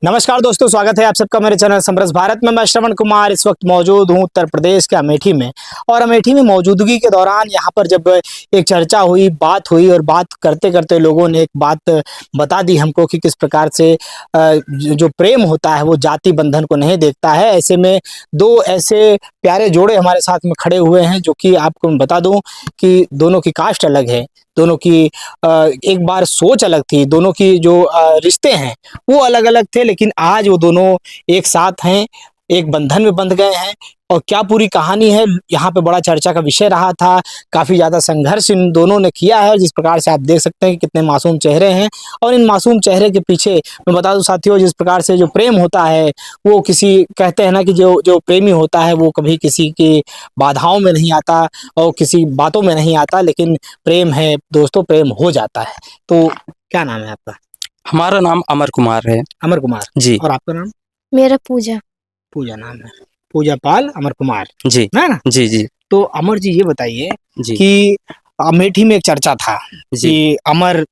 नमस्कार दोस्तों, स्वागत है आप सबका मेरे चैनल समरस भारत में। मैं श्रवण कुमार इस वक्त मौजूद हूं उत्तर प्रदेश के अमेठी में। और अमेठी में मौजूदगी के दौरान यहाँ पर जब एक चर्चा हुई, बात हुई और बात करते करते लोगों ने एक बात बता दी हमको कि किस प्रकार से जो प्रेम होता है वो जाति बंधन को नहीं देखता है। ऐसे में दो ऐसे प्यारे जोड़े हमारे साथ में खड़े हुए हैं जो कि आपको मैं बता दूं कि दोनों की कास्ट अलग है, दोनों की एक बार सोच अलग थी, दोनों की जो रिश्ते हैं वो अलग अलग थे, लेकिन आज वो दोनों एक साथ हैं, एक बंधन में बंध गए हैं। और क्या पूरी कहानी है, यहाँ पे बड़ा चर्चा का विषय रहा था। काफ़ी ज़्यादा संघर्ष इन दोनों ने किया है, जिस प्रकार से आप देख सकते हैं कि कितने मासूम चेहरे हैं। और इन मासूम चेहरे के पीछे मैं बता दूं साथियों, जिस प्रकार से जो प्रेम होता है वो किसी कहते हैं ना कि जो जो प्रेमी होता है वो कभी किसी की बाधाओं में नहीं आता और किसी बातों में नहीं आता, लेकिन प्रेम है दोस्तों, प्रेम हो जाता है। तो क्या नाम है आपका? हमारा नाम अमर कुमार है। अमर कुमार जी। और आपका नाम? मेरा पूजा। पूजा नाम है, पूजा पाल अमर कुमार जी है ना? जी जी तो अमर जी ये बताइए जी कि अमेठी में एक चर्चा था जी कि अमर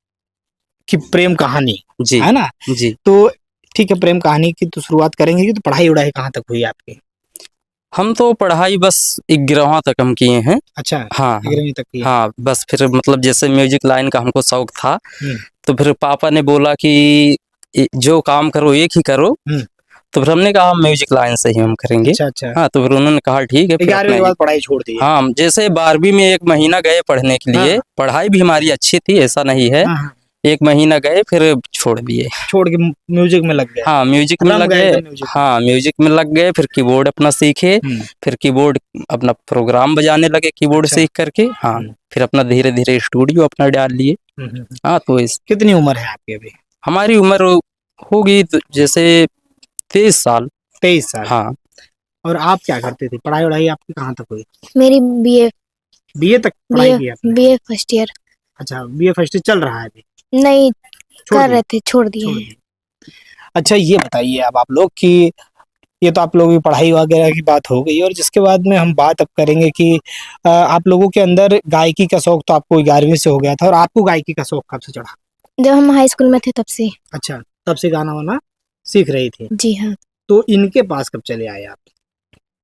की प्रेम कहानी जी है ना? जी। तो ठीक है, प्रेम कहानी की तो शुरुआत करेंगे कि तो पढ़ाई उड़ाई कहाँ तक हुई आपकी? हम तो पढ़ाई बस 11वां तक हम किए हैं। अच्छा, हाँ 11वीं तक की है। हाँ, बस फिर मतलब जैसे म्यूजिक लाइन का हमको शौक था, हम्म, तो फिर पापा ने बोला कि जो काम करो एक ही करो। हम्म। तो फिर हमने कहा म्यूजिक लाइन से ही हम करेंगे। अच्छा अच्छा। हाँ, तो फिर उन्होंने कहा ठीक है। फिर 11वीं के अपना बाद पढ़ाई छोड़ दी है? हाँ, जैसे 12वीं में 1 महीना गए पढ़ने के लिए। हाँ। पढ़ाई भी हमारी अच्छी थी, ऐसा नहीं है। हाँ, हाँ। 1 महीना गए फिर छोड़ दिए। छोड़ के म्यूजिक में लग गया? हाँ, म्यूजिक में रम लग गए गए। एकदम म्यूजिक में। हाँ, म्यूजिक में लग गए, फिर कीबोर्ड अपना सीखे। फिर कीबोर्ड अपना प्रोग्राम बजाने लगे कीबोर्ड अच्छा। सीख करके। हाँ, फिर अपना धीरे धीरे स्टूडियो अपना डाल लिए। हाँ, तो इस कितनी उम्र है आपकी अभी? हमारी उम्र होगी तो जैसे 23 साल। 23 साल। हाँ। और आप क्या करते थे? पढ़ाई वढ़ाई आपकी कहाँ तक हुई? मेरी बीए बीए तक पढ़ाई की आपने? BA first year. अच्छा, बीए फर्स्ट ईयर चल रहा है अभी? नहीं, छोड़ कर दिया? रहे थे, छोड़ दिए छोड़ हैं। दिया। अच्छा, ये बताइए अब आप लोग कि ये तो आप लोगों की पढ़ाई वगैरह की बात हो गई, और जिसके बाद में हम बात अब करेंगे कि आप लोगों के अंदर गायकी का शौक तो आपको 11वीं से हो गया था, और आपको गायकी का शौक कब से चढ़ा? जब हम हाई स्कूल में थे तब से। अच्छा, तब से गाना वाना सीख रही थी? जी हाँ। तो इनके पास कब चले आए आप?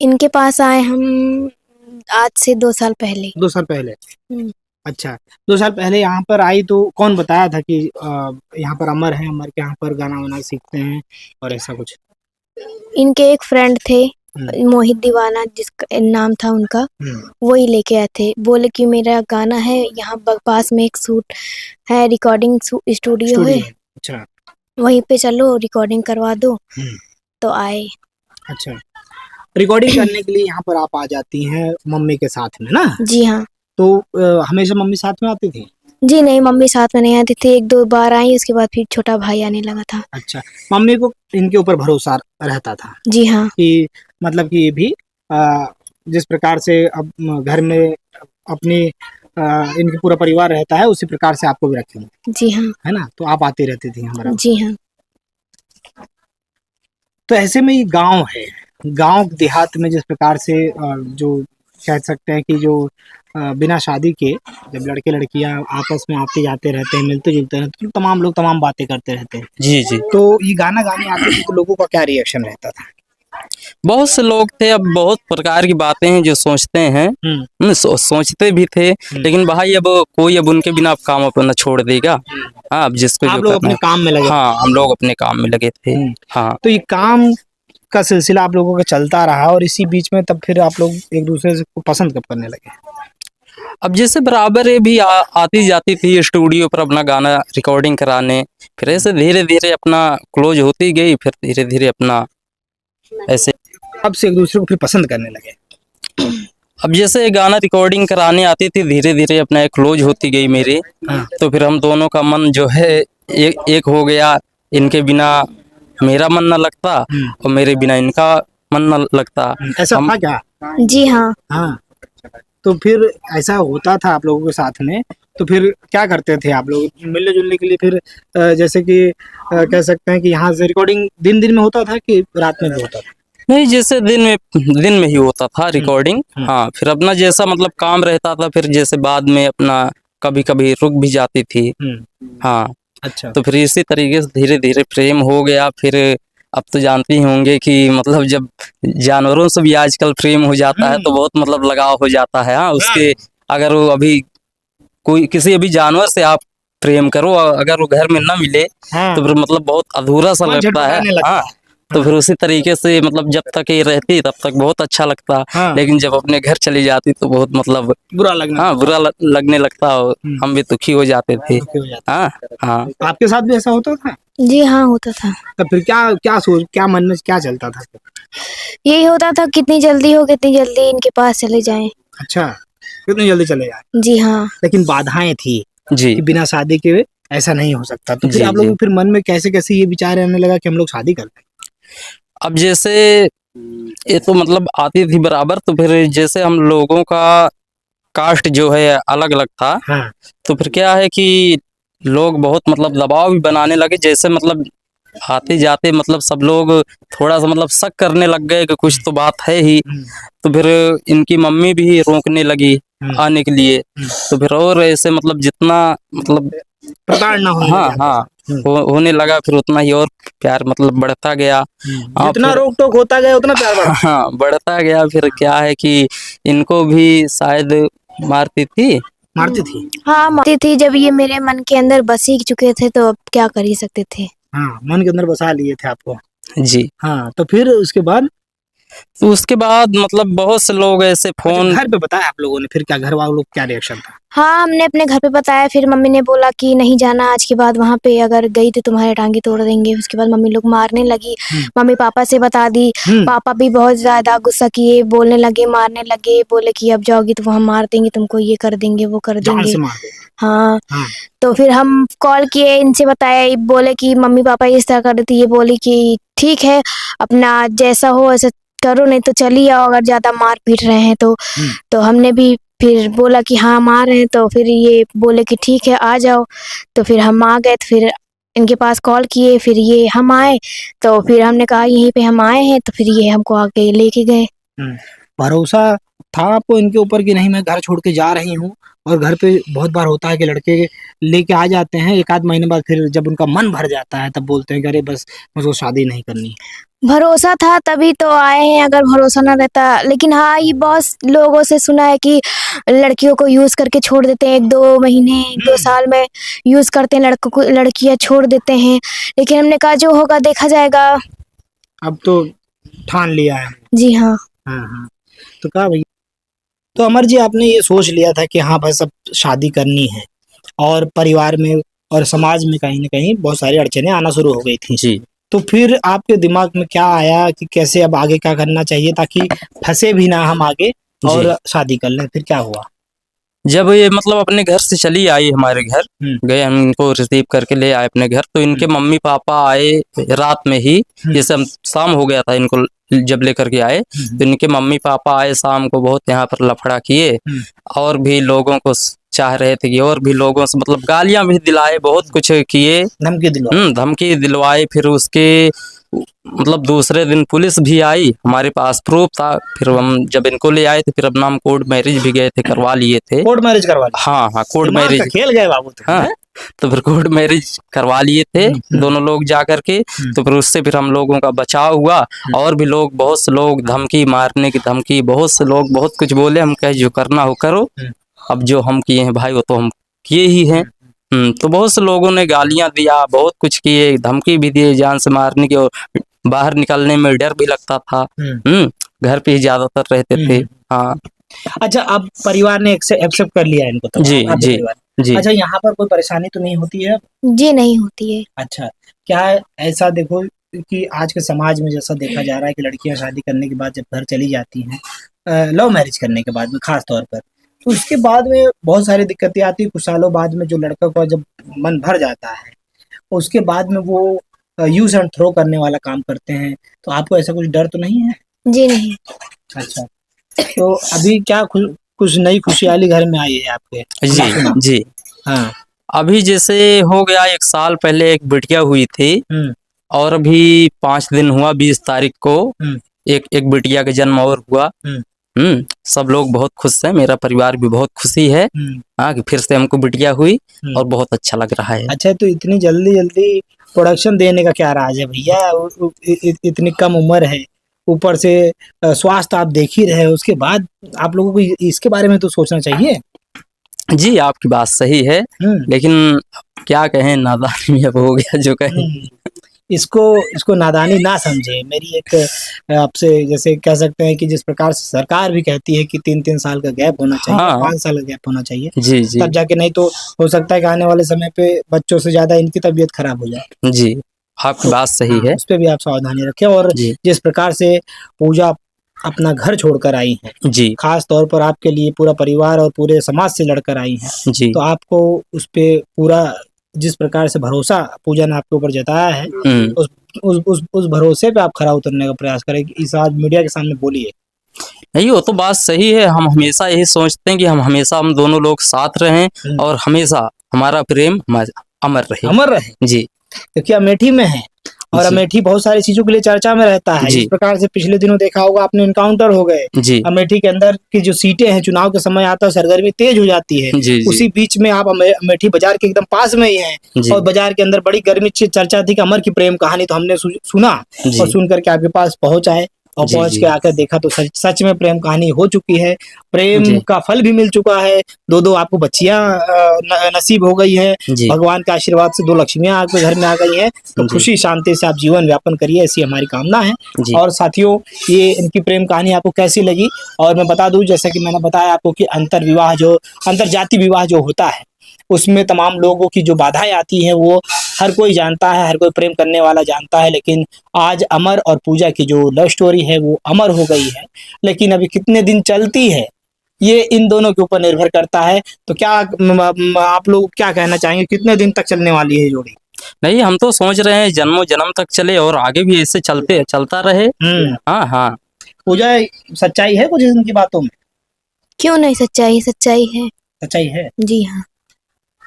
इनके पास आए हम आज से 2 साल पहले। 2 साल पहले? हम्म। अच्छा, 2 साल पहले यहाँ पर आई तो कौन बताया था कि यहाँ पर अमर है, अमर के यहाँ पर गाना वाना सीखते हैं और ऐसा कुछ? इनके एक फ्रेंड थे, मोहित दीवाना जिसका नाम था उनका, वही लेके आए थे। बोले कि मेरा गाना है यहाँ पास में एक शूट है, रिकॉर्डिंग स्टूडियो है। अच्छा। वहीं पे चलो रिकॉर्डिंग करवा दो। तो आए। अच्छा, रिकॉर्डिंग करने के लिए यहाँ पर आप आ जाती हैं मम्मी के साथ में ना? जी हाँ। तो हमेशा मम्मी साथ में आती थी? जी नहीं, मम्मी साथ में नहीं आती थी। 1-2 बार आई, उसके बाद फिर छोटा भाई आने लगा था। अच्छा, मम्मी को इनके ऊपर भरोसा रहता था? जी हाँ। कि मतलब कि ये भी जिस प्रकार से अब घर में अपनी इनके पूरा परिवार रहता है उसी प्रकार से आपको भी रखेंगे। जी हाँ। है ना? तो आप आती रहती थी हमारा? जी हाँ। तो ऐसे में ये गांव है, गांव देहात में जिस प्रकार से जो कह सकते हैं कि जो बिना शादी के जब लड़के लड़कियां आपस में आते जाते रहते हैं, मिलते जुलते रहते हैं, तो तमाम लोग तमाम बातें करते रहते हैं। जी जी। तो ये गाना गाने आते थे तो लोगों का क्या रिएक्शन रहता था? बहुत से लोग थे, अब बहुत प्रकार की बातें हैं जो सोचते हैं। सोचते भी थे, लेकिन भाई अब कोई अब उनके बिना आप काम अपना छोड़ देगा। हाँ, अब जिसको आप जो लोग करना अपने काम में लगे? हाँ, हम लोग अपने काम में लगे थे। हाँ, तो ये काम का सिलसिला आप लोगों का चलता रहा, और इसी बीच में तब फिर आप लोग एक दूसरे से पसंद कब करने लगे? अब जैसे बराबर ये भी आती जाती थी स्टूडियो पर अपना गाना रिकॉर्डिंग कराने, फिर ऐसे धीरे धीरे अपना क्लोज होती गई, फिर धीरे धीरे अपना ऐसे अब से एक दूसरे को फिर पसंद करने लगे? अब जैसे गाना रिकॉर्डिंग कराने आती थी, धीरे धीरे अपना एक क्लोज होती गई मेरी। तो फिर हम दोनों का मन जो है एक हो गया। इनके बिना मेरा मन न लगता और मेरे बिना इनका मन न लगता। ऐसा था क्या? जी हाँ। हाँ, तो फिर ऐसा होता था आप लोगों के साथ में, तो फिर क्या करते थे आप लोग मिलने जुलने के लिए? फिर जैसे कि कह सकते हैं कि यहाँ से रिकॉर्डिंग दिन दिन में होता था कि रात में भी होता था? नहीं, जैसे दिन में ही होता था रिकॉर्डिंग। हाँ, फिर अपना जैसा मतलब काम रहता था, फिर जैसे बाद में अपना कभी कभी रुक भी जाती थी। हाँ। अच्छा। तो फिर इसी तरीके से धीरे धीरे प्रेम हो गया। फिर अब तो जानते ही होंगे कि मतलब जब जानवरों से भी आजकल प्रेम हो जाता है तो बहुत मतलब लगाव हो जाता है। हाँ, उसके अगर वो अभी कोई किसी अभी जानवर से आप प्रेम करो और अगर वो घर में ना मिले हाँ, तो फिर मतलब बहुत अधूरा सा मन लगता है। झटपटाने लगता हाँ, तो फिर उसी तरीके से मतलब जब तक ये रहती तब तक बहुत अच्छा लगता, हाँ, लेकिन जब अपने घर चली जाती तो बहुत मतलब बुरा लगना हाँ बुरा लगने लगता और हम भी दुखी हो जाते थे। दुखी हो जाता। हाँ हाँ। आपके साथ भी ऐसा होता था? जी हाँ, होता था। तो फिर क्या मन में क्या चलता था? यही होता था कितनी जल्दी हो कितनी जल्दी इनके पास चले जाएं। अच्छा, कितनी जल्दी चले जाए। जी हाँ। लेकिन बाधाएं थी जी कि बिना शादी के ऐसा नहीं हो सकता, तो फिर जी आप लोगों जी। को फिर मन में कैसे कैसे ये विचार आने लगा कि हम लोग शादी कर लें? अब जैसे ये तो मतलब आती थी बराबर, तो फिर जैसे हम लोगों का कास्ट जो है अलग अलग था, हाँ, तो फिर क्या है कि लोग बहुत मतलब दबाव भी बनाने लगे। जैसे मतलब आते जाते मतलब सब लोग थोड़ा सा मतलब शक करने लग गए कि कुछ तो बात है ही। तो फिर इनकी मम्मी भी रोकने लगी आने के लिए। तो फिर और ऐसे मतलब जितना मतलब प्रताड़ना होने हाँ लगा। हाँ होने लगा, फिर उतना ही और प्यार मतलब बढ़ता गया। हाँ जितना फिर रोक टोक होता गया उतना प्यार बढ़ा। हाँ बढ़ता गया। फिर क्या है कि इनको भी शायद मारती थी। मारती थी। हाँ, मारती थी। जब ये मेरे मन के अंदर बस ही चुके थे तो अब क्या कर ही सकते थे। हाँ, मन के अंदर बसा लिए थे आपको। जी। हाँ, तो फिर उसके बाद तो उसके बाद मतलब बहुत से लोग ऐसे अच्छा, फोन घर पे बताया आप लोगों ने, फिर क्या घर वालों लोग क्या रिएक्शन था? हाँ, हमने अपने घर पे बताया। फिर मम्मी ने बोला कि नहीं जाना आज के बाद वहाँ पे, अगर गई तो तुम्हारे टांगे तोड़ देंगे। उसके बाद मम्मी लोग मारने लगी। मम्मी पापा से बता दी। पापा भी बहुत ज्यादा गुस्सा किए, बोलने लगे, मारने लगे। बोले कि अब जाओगी तो वहाँ मार देंगे तुमको, ये कर देंगे वो कर जान देंगे। से मार दे। हाँ, हाँ, तो फिर हम कॉल किए, इनसे बताया। बोले कि मम्मी पापा इस तरह कर देती। ये बोली कि ठीक है, अपना जैसा हो ऐसा करो, नहीं तो चली आओ अगर ज्यादा मार पीट रहे हैं तो हमने भी फिर बोला कि हाँ हम आ रहे हैं। तो फिर ये बोले कि ठीक है आ जाओ। तो फिर हम आ गए। तो फिर इनके पास कॉल किए, फिर ये हम आए। तो फिर हमने कहा यहीं पे हम आए हैं, तो फिर ये हमको आके लेके गए। भरोसा था आपको इनके ऊपर कि नहीं मैं घर छोड़ के जा रही हूँ? और घर पे बहुत बार होता है कि लड़के लेके आ जाते हैं, एक आध महीने बाद फिर जब उनका मन भर जाता है तब बोलते हैं कि अरे बस मुझको शादी नहीं करनी। भरोसा था तभी तो आए हैं, अगर भरोसा ना रहता। लेकिन हाँ, ये बहुत लोगों से सुना है कि लड़कियों को यूज करके छोड़ देते हैं। 1-2 महीने 1-2 साल में यूज करते हैं लड़कों को, लड़कियां छोड़ देते हैं। लेकिन हमने कहा जो होगा देखा जाएगा। अब तो ठान लिया है। जी हाँ। हाँ हाँ, तो कहा भैया, तो अमर जी आपने ये सोच लिया था कि हाँ बस अब शादी करनी है, और परिवार में और समाज में कहीं ना कहीं बहुत सारी अड़चनें आना शुरू हो गई थी। जी। तो फिर आपके दिमाग में क्या आया कि कैसे अब आगे क्या करना चाहिए ताकि फंसे भी ना हम आगे और शादी कर लें? फिर क्या हुआ? जब ये मतलब अपने घर से चली आई हमारे घर, गए हम इनको रिसीव करके ले आए अपने घर। तो इनके मम्मी पापा आए रात में ही, जैसे हम शाम हो गया था इनको जब लेकर के आए। तो इनके मम्मी पापा आए शाम को, बहुत यहाँ पर लफड़ा किए और भी लोगों को चाह रहे थे कि और भी लोगों से मतलब गालियां भी दिलाए, बहुत कुछ किए, धमकी दिलवाई। धमकी दिलवाए। फिर उसके मतलब दूसरे दिन पुलिस भी आई, हमारे पास प्रूफ था। फिर हम जब इनको ले आए थे फिर अपना हम कोर्ट मैरिज भी गए थे, करवा लिए थे। कोर्ट मैरिज करवा ली? हाँ हाँ, कोर्ट दिमाग का मैरिज। खेल गए बाबू तुम। हाँ, तो फिर कोर्ट मैरिज करवा लिए थे दोनों लोग जा करके। तो फिर उससे फिर हम लोगों का बचाव हुआ। और भी लोग, बहुत से लोग धमकी, मारने की धमकी, बहुत से लोग बहुत कुछ बोले। हम कहे जो करना हो करो, अब जो हम किए हैं भाई वो तो हम किए ही हैं। तो बहुत से लोगों ने गालियां दिया, बहुत कुछ किए, धमकी भी दिए जान से मारने की, और बाहर निकलने में डर भी लगता था। घर पे ही ज्यादातर रहते थे। हाँ। अच्छा, अब परिवार ने एक्सेप्ट कर लिया इनको तो? जी आपके जी परिवार। जी। अच्छा, यहाँ पर कोई परेशानी तो नहीं होती है? जी नहीं होती है। अच्छा, क्या है ऐसा देखो कि आज के समाज में जैसा देखा जा रहा है कि लड़कियां शादी करने के बाद जब घर चली जाती हैं, लव मैरिज करने के बाद में खास तौर पर, तो उसके बाद में बहुत सारी दिक्कतें आती है। कुछ सालों बाद में जो लड़का का जब मन भर जाता है उसके बाद में वो यूज एंड थ्रो करने वाला काम करते हैं। तो आपको ऐसा कुछ डर तो नहीं है? जी नहीं। अच्छा, तो अभी क्या कुछ नई खुशहाली घर में आई है आपके? जी जी। हाँ। अभी जैसे हो गया 1 साल पहले एक बिटिया हुई थी, और अभी 5 दिन हुआ 20 तारीख को एक बिटिया का जन्म और हुआ। सब लोग बहुत खुश हैं, मेरा परिवार भी बहुत खुशी है। हाँ, कि फिर से हमको बिटिया हुई और बहुत अच्छा लग रहा है। अच्छा, तो इतनी जल्दी जल्दी प्रोडक्शन देने का क्या राज है भैया? इतनी कम उम्र है, ऊपर से स्वास्थ्य आप देख ही रहे हो, उसके बाद आप लोगों को इसके बारे में तो सोचना चाहिए। जी, आपकी बात सही है, लेकिन क्या कहें, नादानी में अब हो गया जो कहें। इसको नादानी ना समझे। मेरी एक आपसे जैसे कह सकते हैं कि जिस प्रकार से सरकार भी कहती है कि 3-3 साल का गैप होना चाहिए, हाँ। 5 साल का गैप होना चाहिए, जी जी तब जाके, नहीं तो हो सकता है कि आने वाले समय पे बच्चों से ज्यादा इनकी तबीयत खराब हो जाए। जी, आपकी बात सही है। उस पर भी आप सावधानी रखें। और जी जिस प्रकार से पूजा अपना घर छोड़कर आई है, जी खास तौर पर आपके लिए पूरा परिवार और पूरे समाज से लड़कर आई हैं, जी। तो आपको उस पे पूरा जिस प्रकार से भरोसा पूजा ने आपके ऊपर जताया है, उस भरोसे पे आप खरा उतरने का प्रयास करें। इस आज मीडिया के सामने बोलिए। नहीं, वो तो बात सही है। हम हमेशा यही सोचते हैं कि हम दोनों लोग साथ रहें और हमेशा हमारा प्रेम अमर रहे। अमर रहे जी, क्योंकि अमेठी में है और जी। अमेठी बहुत सारी चीजों के लिए चर्चा में रहता है। जी। इस प्रकार से पिछले दिनों देखा होगा आपने, इनकाउंटर हो गए जी अमेठी के अंदर की जो सीटें हैं, चुनाव के समय आता है सरगर्मी तेज हो जाती है। जी जी उसी बीच में आप अमेठी बाजार के एकदम पास में ही हैं जी और बाजार के अंदर बड़ी गर्मी चर्चा थी कि अमर की प्रेम कहानी, तो हमने सुना जी और सुन करके आपके पास पहुंच आए और जी, पहुंच जी। के आकर देखा तो सच में प्रेम कहानी हो चुकी है। प्रेम जी। का फल भी मिल चुका है। दो आपको बच्चियां नसीब हो गई है। जी। भगवान के आशीर्वाद से 2 लक्ष्मियां आपके घर में आ गई हैं। तो जी। खुशी शांति से आप जीवन व्यापन करिए, ऐसी हमारी कामना है। जी। और साथियों, ये इनकी प्रेम कहानी आपको कैसी लगी? और मैं बता दूं, जैसे कि मैंने बताया आपको कि अंतरजाति विवाह जो होता है, उसमें तमाम लोगों की जो बाधाएं आती हैं वो हर कोई जानता है, हर कोई प्रेम करने वाला जानता है। लेकिन आज अमर और पूजा की जो लव स्टोरी है वो अमर हो गई है। लेकिन अभी कितने दिन चलती है ये इन दोनों के ऊपर निर्भर करता है। तो क्या आप लोग क्या कहना चाहेंगे, कितने दिन तक चलने वाली है जोड़ी? नहीं, हम तो सोच रहे हैं जन्मों जन्म तक चले और आगे भी ऐसे चलता रहे। हाँ हाँ। पूजा, सच्चाई है कुछ इनकी बातों में? क्यों नहीं, सच्चाई सच्चाई है। सच्चाई है। जी हाँ।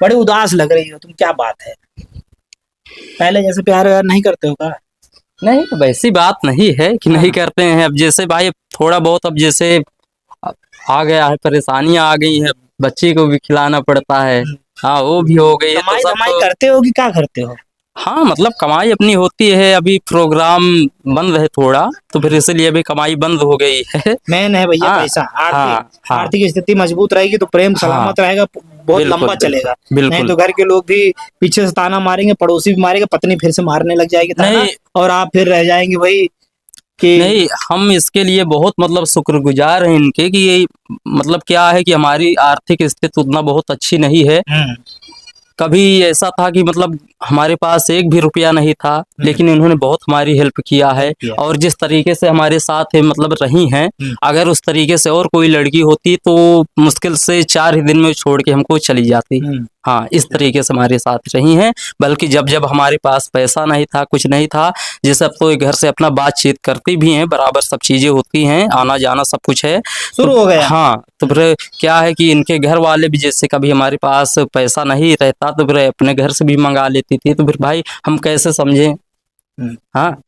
बड़े उदास लग रही हो तुम, क्या बात है? पहले जैसे प्यार व्यार नहीं करते हो का? नहीं, वैसी बात नहीं है कि नहीं करते हैं। अब जैसे भाई थोड़ा बहुत, अब जैसे आ गया है, परेशानियां आ गई है, बच्चे को भी खिलाना पड़ता है। हाँ, वो भी हो गई है। तो सब कमाई करते हो कि क्या करते हो? हाँ, मतलब कमाई अपनी होती है। अभी प्रोग्राम बंद है थोड़ा, तो फिर इसलिए अभी कमाई बंद हो गई है। मेन है भैया हाँ, पैसा। हाँ, हाँ। आर्थिक स्थिति मजबूत रहेगी तो प्रेम सलामत रहेगा, बहुत बिल्कुल, लंबा बिल्कुल, चलेगा। बिल्कुल। नहीं तो घर के लोग भी पीछे से ताना मारेंगे, पड़ोसी भी मारेगा, पत्नी फिर से मारने लग जाएगी ताना, नहीं। और आप फिर रह जाएंगे भाई कि नहीं, हम इसके लिए बहुत मतलब शुक्रगुजार हैं इनके कि ये मतलब क्या है कि हमारी आर्थिक स्थिति उतना बहुत अच्छी नहीं है। कभी ऐसा था कि मतलब हमारे पास एक भी रुपया नहीं था, लेकिन इन्होंने बहुत हमारी हेल्प किया है। और जिस तरीके से हमारे साथ है मतलब रही हैं, अगर उस तरीके से और कोई लड़की होती तो मुश्किल से 4 ही दिन में छोड़ के हमको चली जाती। हाँ, इस तरीके से हमारे साथ रही हैं। बल्कि जब जब हमारे पास पैसा नहीं था, कुछ नहीं था, जैसे अब तो घर से अपना बातचीत करती भी हैं, बराबर सब चीजें होती हैं, आना जाना सब कुछ है, शुरू हो गया। हाँ, तो फिर क्या है कि इनके घर वाले भी जैसे कभी हमारे पास पैसा नहीं रहता तो फिर अपने घर से भी मंगा लेती थी। तो फिर भाई हम कैसे समझें। हाँ,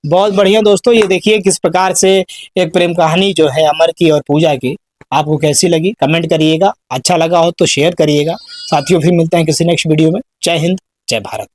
बहुत बढ़िया दोस्तों, ये देखिए किस प्रकार से एक प्रेम कहानी जो है अमर की और पूजा की, आपको कैसी लगी कमेंट करिएगा। अच्छा लगा हो तो शेयर करिएगा। साथियों, फिर मिलते हैं किसी नेक्स्ट वीडियो में। जय हिंद, जय भारत।